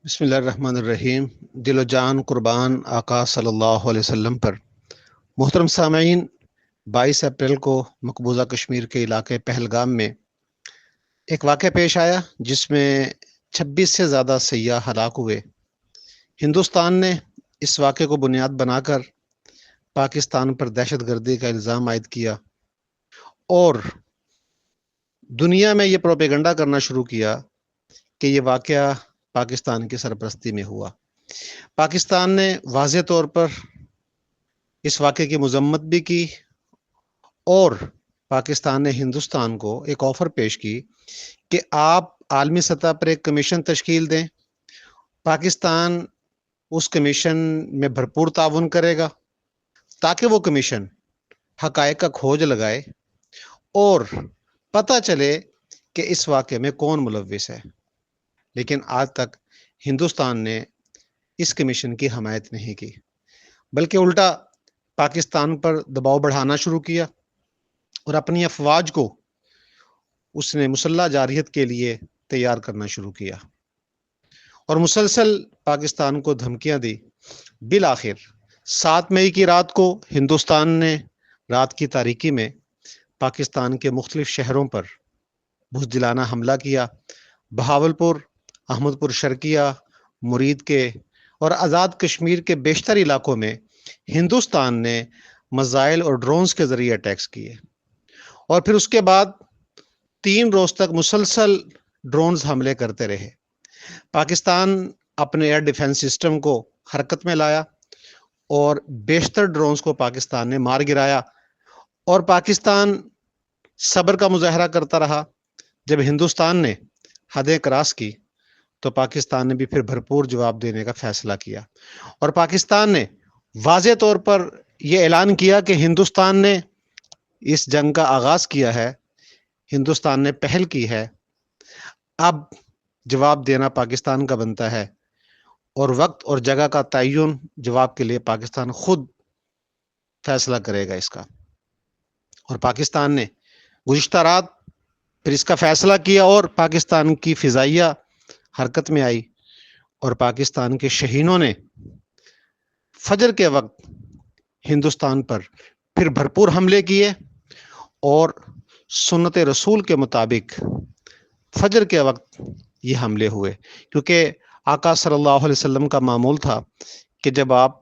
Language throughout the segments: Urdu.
بسم اللہ الرحمن الرحیم۔ دل و جان قربان آقا صلی اللہ علیہ وسلم پر۔ محترم سامعین، 22 اپریل کو مقبوضہ کشمیر کے علاقے پہلگام میں ایک واقعہ پیش آیا جس میں 26 سے زیادہ سیاح ہلاک ہوئے۔ ہندوستان نے اس واقعے کو بنیاد بنا کر پاکستان پر دہشت گردی کا الزام عائد کیا اور دنیا میں یہ پروپیگنڈا کرنا شروع کیا کہ یہ واقعہ پاکستان کی سرپرستی میں ہوا۔ پاکستان نے واضح طور پر اس واقعے کی مذمت بھی کی اور پاکستان نے ہندوستان کو ایک آفر پیش کی کہ آپ عالمی سطح پر ایک کمیشن تشکیل دیں، پاکستان اس کمیشن میں بھرپور تعاون کرے گا تاکہ وہ کمیشن حقائق کا کھوج لگائے اور پتہ چلے کہ اس واقعے میں کون ملوث ہے۔ لیکن آج تک ہندوستان نے اس کمیشن کی حمایت نہیں کی، بلکہ الٹا پاکستان پر دباؤ بڑھانا شروع کیا اور اپنی افواج کو اس نے مسلح جارحیت کے لیے تیار کرنا شروع کیا اور مسلسل پاکستان کو دھمکیاں دی۔ بالآخر 7 مئی کی رات کو ہندوستان نے رات کی تاریکی میں پاکستان کے مختلف شہروں پر بزدلانہ حملہ کیا۔ بہاولپور، احمد پور شرقیہ، مرید کے اور آزاد کشمیر کے بیشتر علاقوں میں ہندوستان نے میزائل اور ڈرونز کے ذریعے اٹیکس کیے اور پھر اس کے بعد 3 روز تک مسلسل ڈرونز حملے کرتے رہے۔ پاکستان اپنے ایئر ڈیفنس سسٹم کو حرکت میں لایا اور بیشتر ڈرونز کو پاکستان نے مار گرایا اور پاکستان صبر کا مظاہرہ کرتا رہا۔ جب ہندوستان نے حدیں کراس کی تو پاکستان نے بھی پھر بھرپور جواب دینے کا فیصلہ کیا اور پاکستان نے واضح طور پر یہ اعلان کیا کہ ہندوستان نے اس جنگ کا آغاز کیا ہے، ہندوستان نے پہل کی ہے، اب جواب دینا پاکستان کا بنتا ہے اور وقت اور جگہ کا تعین جواب کے لیے پاکستان خود فیصلہ کرے گا اس کا۔ اور پاکستان نے گزشتہ رات پھر اس کا فیصلہ کیا اور پاکستان کی فضائیہ حرکت میں آئی اور پاکستان کے شاہینوں نے فجر کے وقت ہندوستان پر پھر بھرپور حملے کیے اور سنت رسول کے مطابق فجر کے وقت یہ حملے ہوئے، کیونکہ آقا صلی اللہ علیہ وسلم کا معمول تھا کہ جب آپ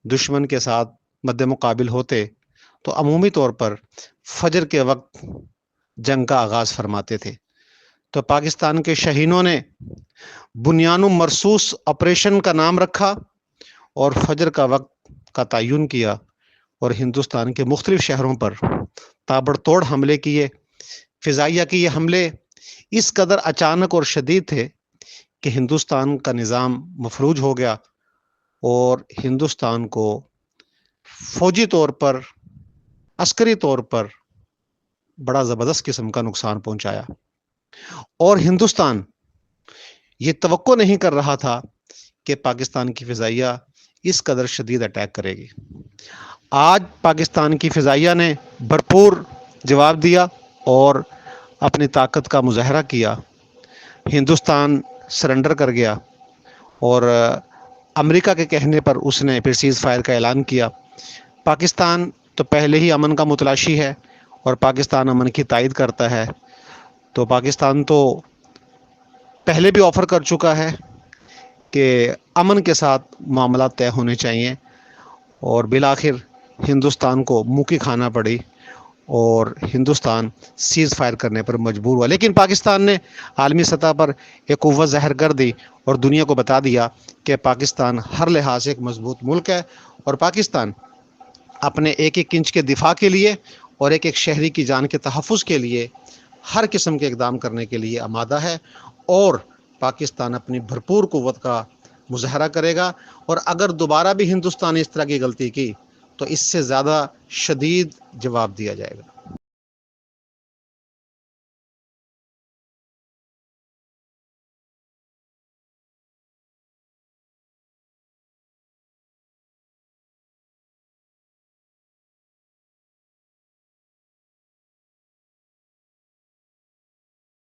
دشمن کے ساتھ مد مقابل ہوتے تو عمومی طور پر فجر کے وقت جنگ کا آغاز فرماتے تھے۔ تو پاکستان کے شاہینوں نے بنیان مرصوص آپریشن کا نام رکھا اور فجر کا وقت کا تعین کیا اور ہندوستان کے مختلف شہروں پر تابڑ توڑ حملے کیے۔ فضائیہ کے یہ حملے اس قدر اچانک اور شدید تھے کہ ہندوستان کا نظام مفلوج ہو گیا اور ہندوستان کو فوجی طور پر، عسکری طور پر بڑا زبردست قسم کا نقصان پہنچایا اور ہندوستان یہ توقع نہیں کر رہا تھا کہ پاکستان کی فضائیہ اس قدر شدید اٹیک کرے گی۔ آج پاکستان کی فضائیہ نے بھرپور جواب دیا اور اپنی طاقت کا مظاہرہ کیا۔ ہندوستان سرنڈر کر گیا اور امریکہ کے کہنے پر اس نے پھر سیز فائر کا اعلان کیا۔ پاکستان تو پہلے ہی امن کا متلاشی ہے اور پاکستان امن کی تائید کرتا ہے، تو پاکستان تو پہلے بھی آفر کر چکا ہے کہ امن کے ساتھ معاملات طے ہونے چاہیے اور بالآخر ہندوستان کو منہ کی کھانا پڑی اور ہندوستان سیز فائر کرنے پر مجبور ہوا۔ لیکن پاکستان نے عالمی سطح پر ایک قوت ظاہر کر دی اور دنیا کو بتا دیا کہ پاکستان ہر لحاظ سے ایک مضبوط ملک ہے اور پاکستان اپنے ایک ایک انچ کے دفاع کے لیے اور ایک ایک شہری کی جان کے تحفظ کے لیے ہر قسم کے اقدام کرنے کے لیے آمادہ ہے اور پاکستان اپنی بھرپور قوت کا مظاہرہ کرے گا۔ اور اگر دوبارہ بھی ہندوستان نے اس طرح کی غلطی کی تو اس سے زیادہ شدید جواب دیا جائے گا۔